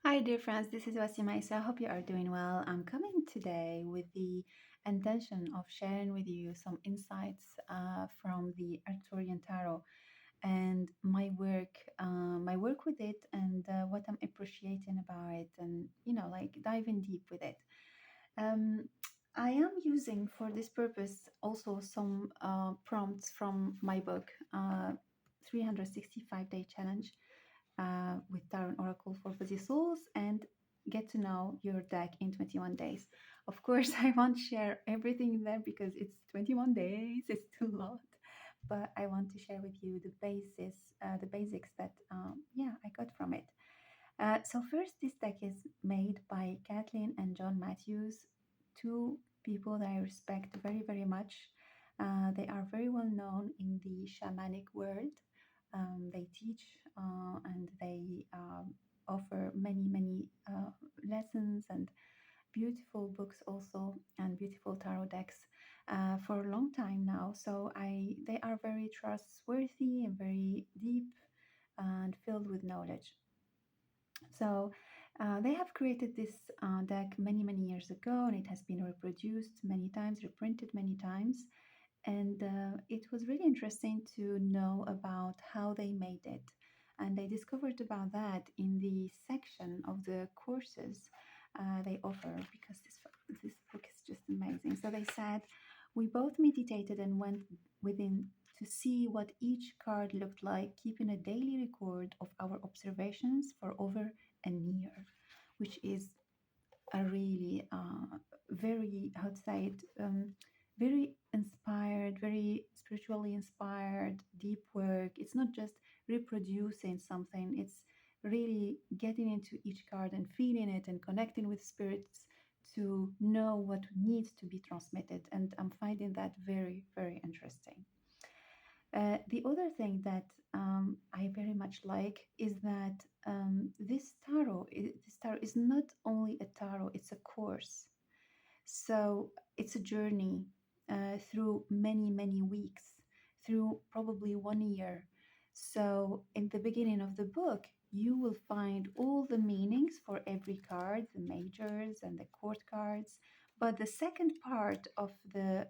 Hi, dear friends. This is Wasima. So I hope you are doing well. I'm coming today with the intention of sharing with you some insights from the Arthurian Tarot and my work with it, and what I'm appreciating about it, and like diving deep with it. Um, I am using for this purpose also some prompts from my book, 365-day challenge with Tarot and Oracle for Busy Souls, and get to know your deck in 21 days. Of course, I won't share everything in there because it's 21 days, it's too lot. But I want to share with you the basics that I got from it. So first, this deck is made by Kathleen and John Matthews, two people that I respect very, very much. They are very well known in the shamanic world. They teach and they offer many, many lessons and beautiful books also, and beautiful tarot decks for a long time now. So they are very trustworthy and very deep and filled with knowledge. So they have created this deck many, many years ago, and it has been reproduced many times, reprinted many times. And it was really interesting to know about how they made it. And they discovered about that in the section of the courses they offer, because this book is just amazing. So they said, we both meditated and went within to see what each card looked like, keeping a daily record of our observations for over a year, which is a really very, how to say it, very inspired, very spiritually inspired, deep work. It's not just reproducing something, it's really getting into each card and feeling it and connecting with spirits to know what needs to be transmitted. And I'm finding that very, very interesting. The other thing that I very much like is that this tarot is not only a tarot; it's a course. So it's a journey through many, many weeks, through probably 1 year. So in the beginning of the book, you will find all the meanings for every card, the majors and the court cards. But the second part of the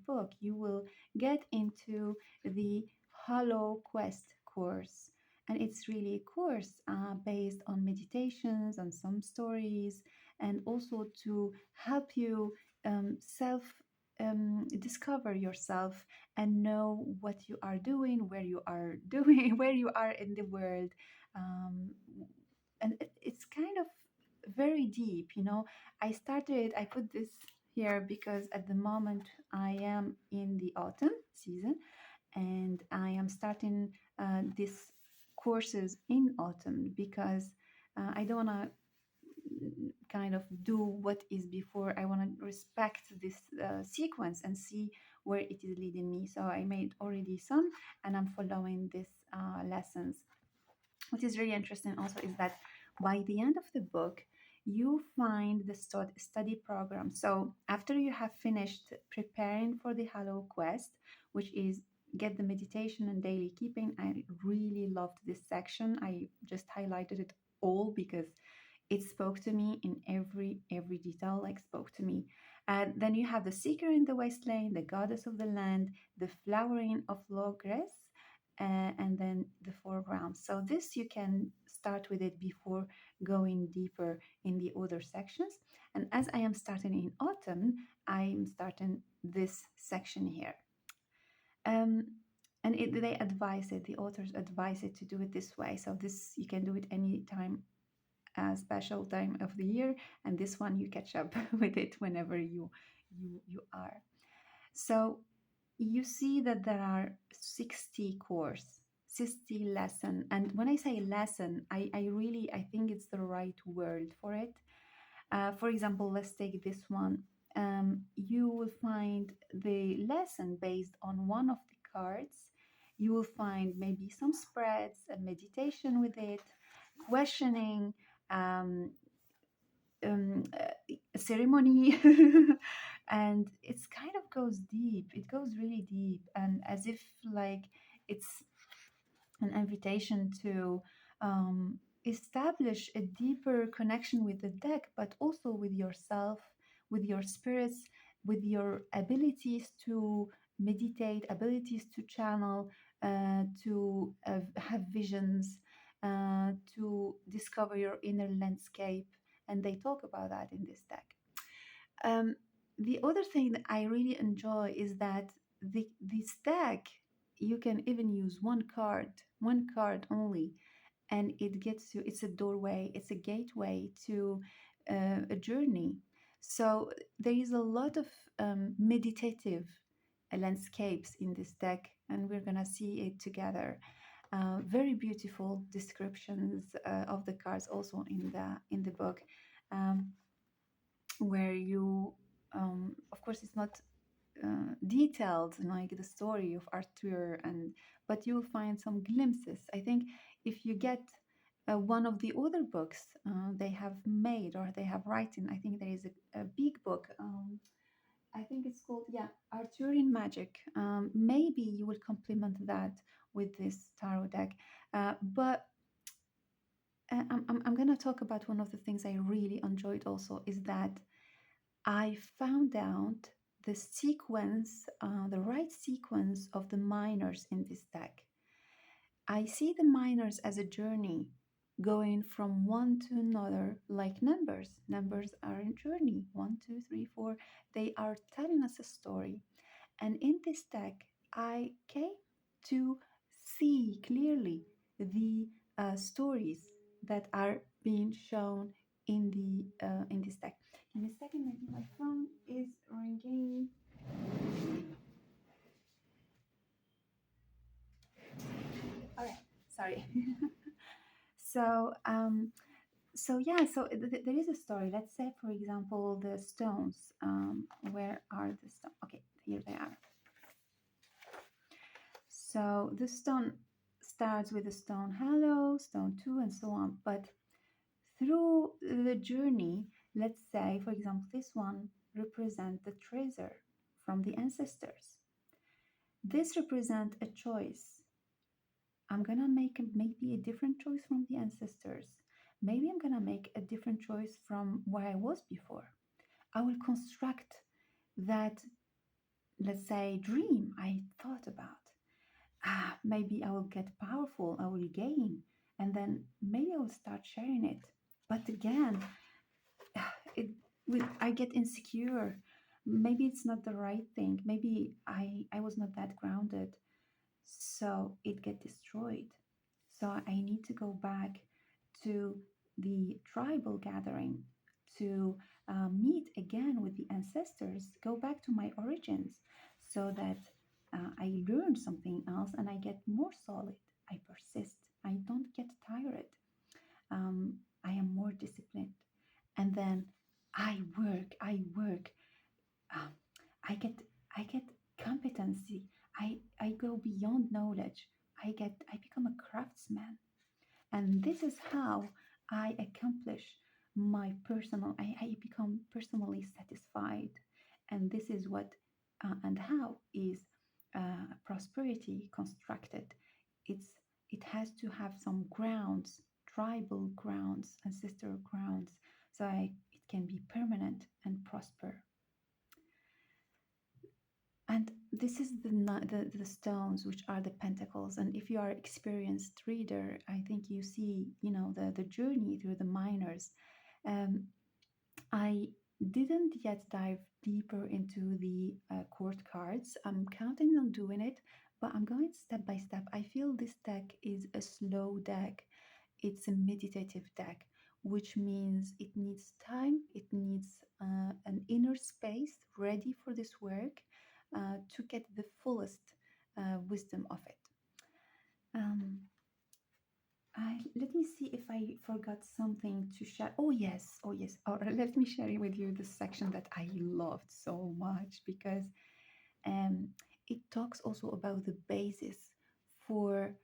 book, you will get into the Hollow Quest course. And it's really a course based on meditations, on some stories, and also to help you self discover yourself and know what you are doing, where you are doing, where you are in the world. Um, and it's kind of very deep, I put this here because at the moment I am in the autumn season, and I am starting these courses in autumn because I don't want to kind of do what is before. I want to respect this sequence and see where it is leading me. So I made already some, and I'm following these lessons. What is really interesting also is that by the end of the book, you find the study program. So after you have finished preparing for the Hallow Quest, which is get the meditation and daily keeping, I really loved this section. I just highlighted it all because it spoke to me in every detail, like spoke to me. Then you have the seeker in the wasteland, the goddess of the land, the flowering of logress, and then the four realms. So this you can start with it before going deeper in the other sections. And as I am starting in autumn, I'm starting this section here. um, and they advise it, the authors advise it to do it this way. So this you can do it any time, a special time of the year, and this one you catch up with it whenever you are. So you see that there are 60 course, 60 lesson, and when I say lesson, I think it's the right word for it. For example, let's take this one. You will find the lesson based on one of the cards. You will find maybe some spreads, a meditation with it, questioning, um, a ceremony, and it's kind of goes deep. It goes really deep, and as if like it's an invitation to. establish a deeper connection with the deck, but also with yourself, with your spirits, with your abilities to meditate, abilities to channel, to have visions, to discover your inner landscape. And they talk about that in this deck. Um, the other thing that I really enjoy is that the stack, you can even use one card only, and it gets you. It's a doorway. It's a gateway to a journey. So there is a lot of meditative landscapes in this deck, and we're gonna see it together. Very beautiful descriptions of the cards also in the book. Um, where you of course it's not detailed like the story of Arthur, and but you'll find some glimpses. I think if you get one of the other books they have made or they have written, I think there is a big book, I think it's called, yeah, Arthurian Magic. Maybe you will complement that with this tarot deck, but I'm going to talk about one of the things I really enjoyed also is that I found out the sequence, the right sequence of the minors in this deck. I see the minors as a journey going from one to another, like numbers. Numbers are a journey 1, 2, 3, 4. They are telling us a story. And in this deck, I came to see clearly the stories that are being shown in this deck. Give me a second, maybe my phone is ringing. All right, sorry. so yeah, so there is a story. Let's say, for example, the stones. Where are the stones? Okay, here they are. So the stone starts with the stone hello, stone 2, and so on. But through the journey, let's say, for example, this one represents the treasure from the ancestors. This represents a choice. I'm gonna make maybe a different choice from the ancestors. Maybe I'm gonna make a different choice from where I was before. I will construct that, let's say, dream I thought about. Maybe I will get powerful, I will gain, and then maybe I will start sharing it. But again, it I get insecure. Maybe it's not the right thing. Maybe I was not that grounded, so it get destroyed. So I need to go back to the tribal gathering to meet again with the ancestors, go back to my origins so that I learn something else and I get more solid. I persist. I don't get tired. I am more disciplined. And then I work. Um, I get, I get competency. I go beyond knowledge. I become a craftsman. And this is how I accomplish my personal, I become personally satisfied. And this is what and how is prosperity constructed. It's it has to have some grounds, tribal grounds, ancestral grounds, so it can be permanent and prosper. And this is the stones, which are the pentacles. And if you are experienced reader, I think you see, the journey through the minors. Um, I didn't yet dive deeper into the court cards. I'm counting on doing it, but I'm going step by step. I feel this deck is a slow deck. It's a meditative deck, which means it needs time, it needs an inner space ready for this work to get the fullest wisdom of it. Um, let me see if I forgot something to share. Oh, yes. Oh, yes. Or let me share with you the section that I loved so much because um, it talks also about the basis for,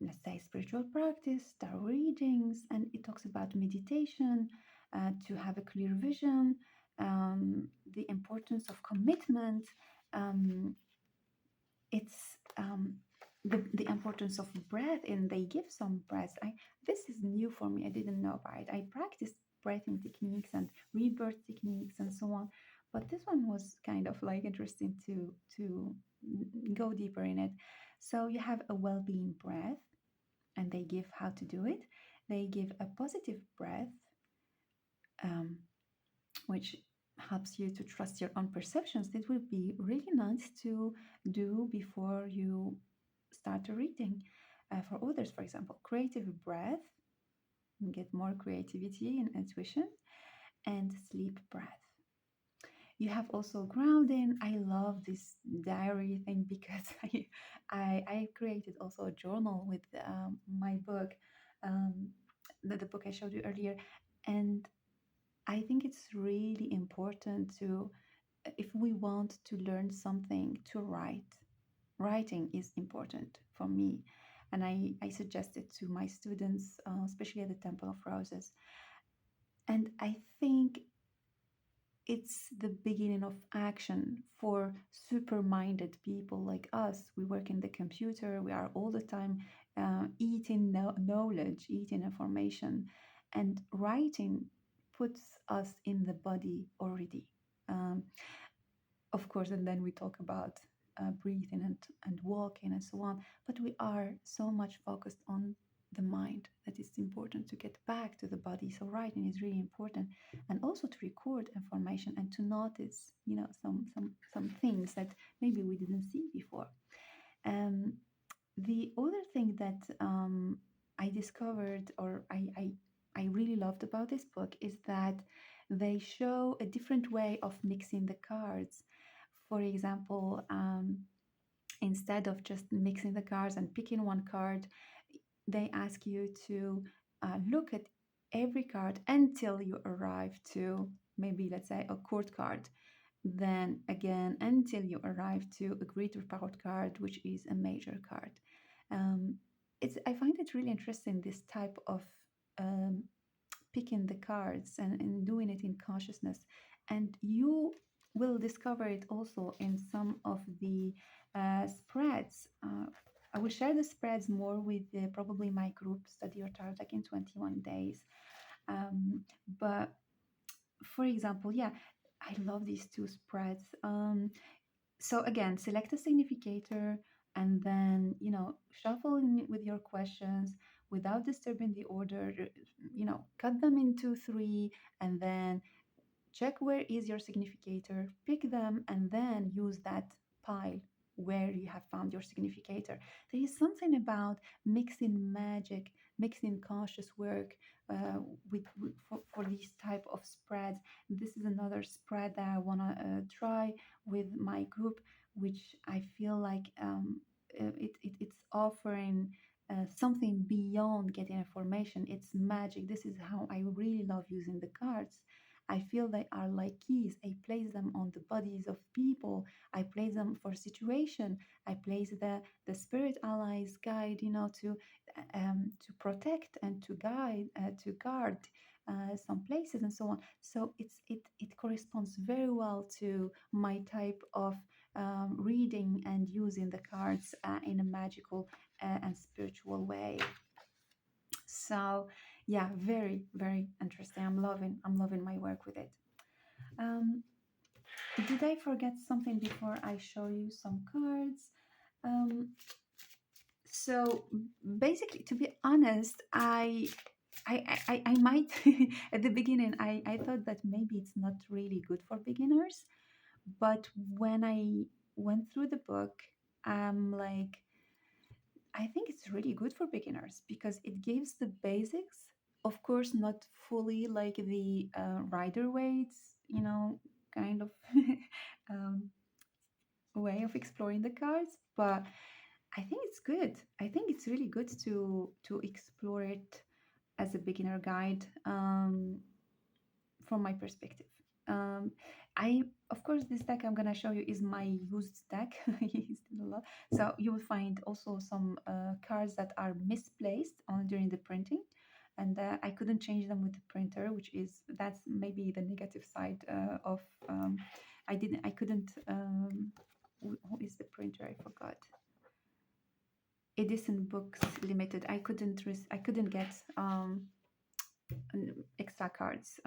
let's say, spiritual practice, tarot readings, and it talks about meditation to have a clear vision, the importance of commitment. Um, it's the importance of breath, and they give some breaths. This is new for me. I didn't know about it. I practiced breathing techniques and rebirth techniques and so on, but this one was kind of like interesting to go deeper in it. So you have a well-being breath, and they give how to do it. They give a positive breath, um, which helps you to trust your own perceptions. It would be really nice to do before you start a reading. For others, for example, creative breath, get more creativity and intuition, and sleep breath. You have also grounding. I love this diary thing because I created also a journal with my book, um, the book I showed you earlier, and I think it's really important to, if we want to learn something, to write. Writing is important for me, and I suggest it to my students, especially at the Temple of Roses. And I think it's the beginning of action for super minded people like us. We work in the computer, we are all the time eating knowledge, eating information, and writing puts us in the body already. Um, of course, and then we talk about breathing and walking and so on, but we are so much focused on the mind that it's important to get back to the body. So writing is really important, and also to record information and to notice, some things that maybe we didn't see before. um, the other thing that I discovered, or I really loved about this book, is that they show a different way of mixing the cards. For example, instead of just mixing the cards and picking one card, they ask you to look at every card until you arrive to, maybe, let's say, a court card. Then again, until you arrive to a greater power card, which is a major card. Um, I find it really interesting, this type of um, picking the cards and doing it in consciousness. And you will discover it also in some of the spreads. I will share the spreads more with probably my group, Study Your Tarot Deck in 21 Days. But for example, yeah, I love these two spreads. So again, select a significator, and then, shuffle with your questions without disturbing the order. Cut them into three, and then check where is your significator, pick them, and then use that pile where you have found your significator. There is something about mixing magic, mixing conscious work for these type of spreads. This is another spread that I want to try with my group, which I feel like it's offering something beyond getting information. It's magic. This is how I really love using the cards. I feel they are like keys. I place them on the bodies of people. I place them for situation. I place the spirit allies guide, to protect and to guide, to guard some places and so on. So it corresponds very well to my type of reading and using the cards in a magical and spiritual way. So yeah, very, very interesting. I'm loving my work with it. Um, did I forget something before I show you some cards? Um, so basically, to be honest, I might at the beginning I thought that maybe it's not really good for beginners, but when I went through the book, I'm like, I think it's really good for beginners because it gives the basics. Of course, not fully like the rider weights, kind of um, way of exploring the cards, but I think it's good. I think it's really good to explore it as a beginner guide. From my perspective. Um, I, of course, this deck I'm gonna show you is my used deck. I used it a lot. So you will find also some cards that are misplaced during the printing, and I couldn't change them with the printer, that's maybe the negative side of. I couldn't. Who is the printer? I forgot. edition books limited. I couldn't get extra cards,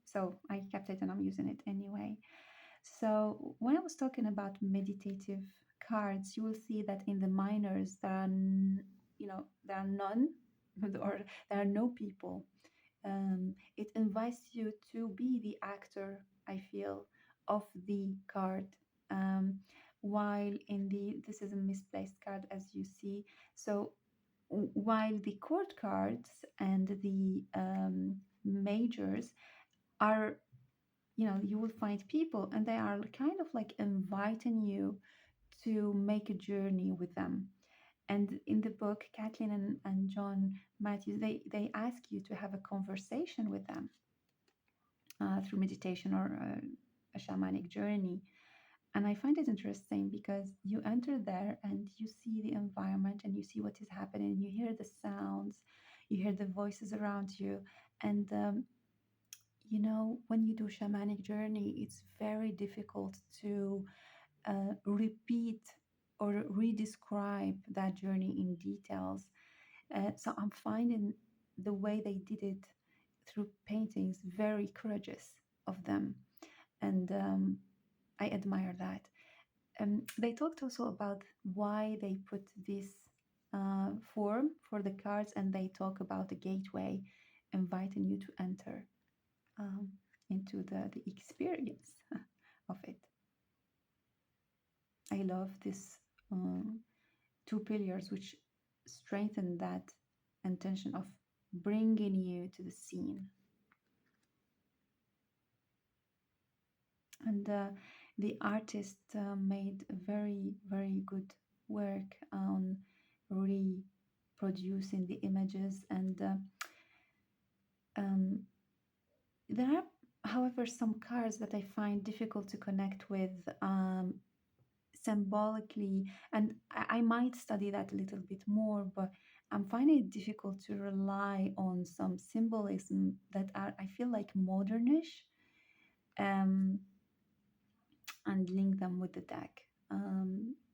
so I kept it and I'm using it anyway. So when I was talking about meditative cards, you will see that in the minors there are there are none or there are no people. It invites you to be the actor, I feel, of the card. Um, while in the this is a misplaced card, as you see. So while the court cards and the majors are, you will find people and they are kind of like inviting you to make a journey with them. And in the book, Kathleen and John Matthews, they ask you to have a conversation with them through meditation or a shamanic journey. And I find it interesting because you enter there and you see the environment and you see what is happening. You hear the sounds, you hear the voices around you. And, when you do shamanic journey, it's very difficult to repeat or re-describe that journey in details. So I'm finding the way they did it through paintings very courageous of them. And I admire that. They talked also about why they put this form for the cards, and they talk about the gateway, inviting you to enter um, into the experience of it. I love this two pillars which strengthen that intention of bringing you to the scene. And the artist made very, very good work on reproducing the images. And um, there are, however, some cards that I find difficult to connect with symbolically. And I might study that a little bit more, but I'm finding it difficult to rely on some symbolism that are, I feel like, modernish. Um, and link them with the deck.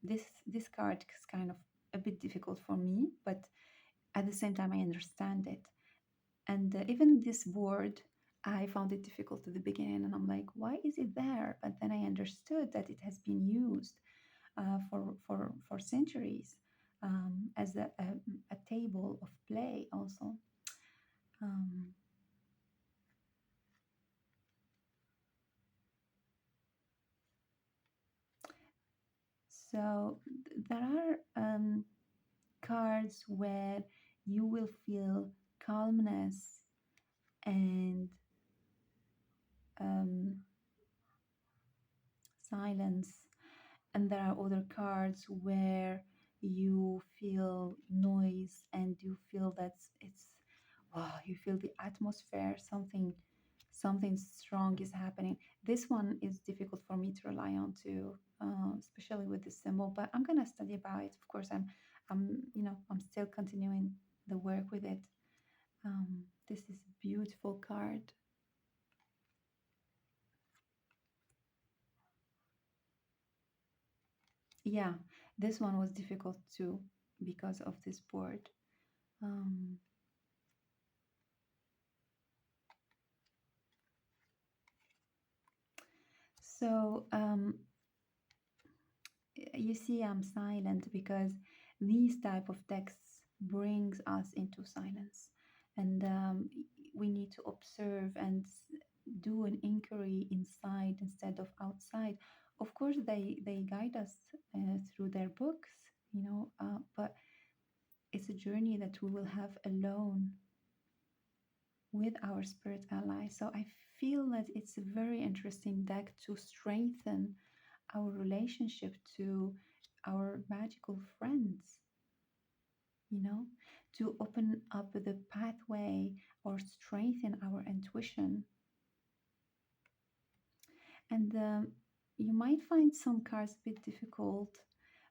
This card is kind of a bit difficult for me, but at the same time I understand it. And even this board, I found it difficult at the beginning, and I'm like, why is it there? But then I understood that it has been used for centuries as a table of play also. Um, so there are cards where you will feel calmness and um, silence, and there are other cards where you feel noise and you feel that it's wow, you feel the atmosphere, something strong is happening. This one is difficult for me to rely on too, especially with the symbol, but I'm gonna study about it. Of course, I'm still continuing the work with it. This is a beautiful card. Yeah, this one was difficult too because of this board. Um, so you see, I'm silent because these type of texts brings us into silence, and we need to observe and do an inquiry inside instead of outside. Of course, they guide us through their books, but it's a journey that we will have alone with our spirit ally. So I feel that it's a very interesting deck to strengthen our relationship to our magical friends, you know, to open up the pathway or strengthen our intuition. And you might find some cards a bit difficult,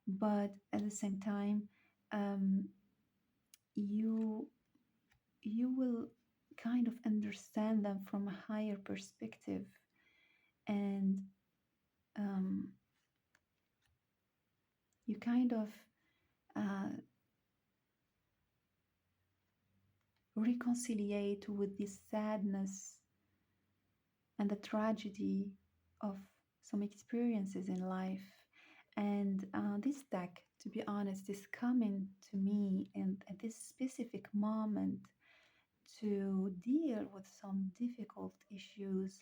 but at the same time, um, you you will kind of understand them from a higher perspective, and um, you kind of uh, reconciliate with the sadness and the tragedy of some experiences in life. And this deck, to be honest, is coming to me in at this specific moment to deal with some difficult issues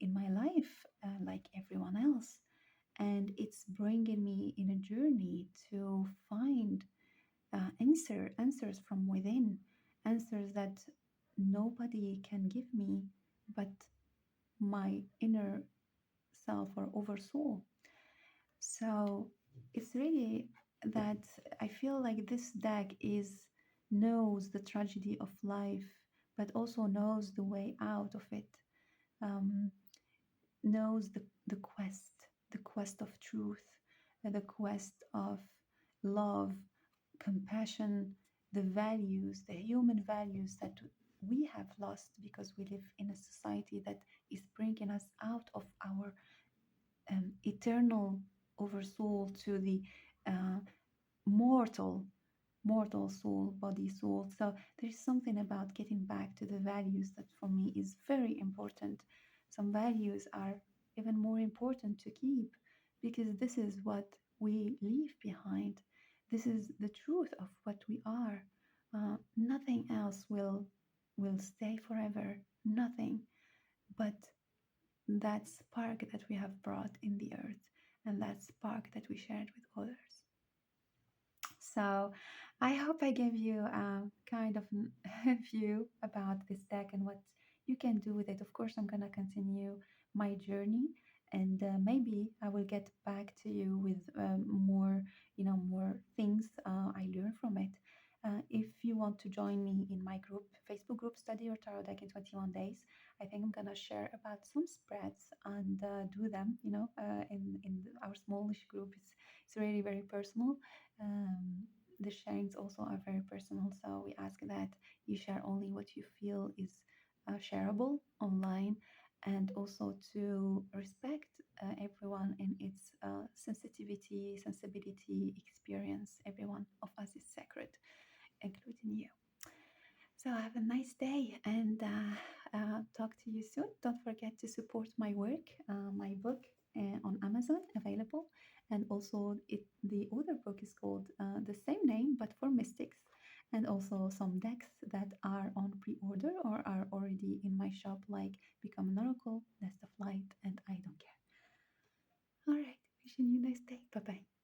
in my life, like everyone else. And it's bringing me in a journey to find answers from within, answers that nobody can give me but my inner self or oversoul. So it's really that I feel like this deck is knows the tragedy of life, but also knows the way out of it. Um, knows the quest of truth, the quest of love, compassion, the values, the human values that we have lost because we live in a society that is bringing us out of our eternal oversoul to the uh, mortal mortal soul, body, soul. So there's something about getting back to the values that for me is very important. Some values are even more important to keep because this is what we leave behind. This is the truth of what we are. Nothing else will stay forever. Nothing but that spark that we have brought in the earth and that spark that we shared with others. So I hope I gave you a kind of a view about this deck and what you can do with it. Of course, I'm going to continue my journey and maybe I will get back to you with more, more things I learn from it. If you want to join me in my group, Facebook group, Study Your Tarot Deck in 21 Days, I think I'm going to share about some spreads and do them, in our smallish group. It's really very personal. The sharings also are very personal, so we ask that you share only what you feel is shareable online, and also to respect everyone in its sensibility, experience. Every one of us is sacred, including you. So have a nice day and talk to you soon. Don't forget to support my work, my book on Amazon available, and also the other book is called the same name but for mystics, and also some decks that are on pre-order or are already in my shop, like Become an Oracle, Nest of Light, and I Don't Care. All right, wishing you a nice day. Bye bye.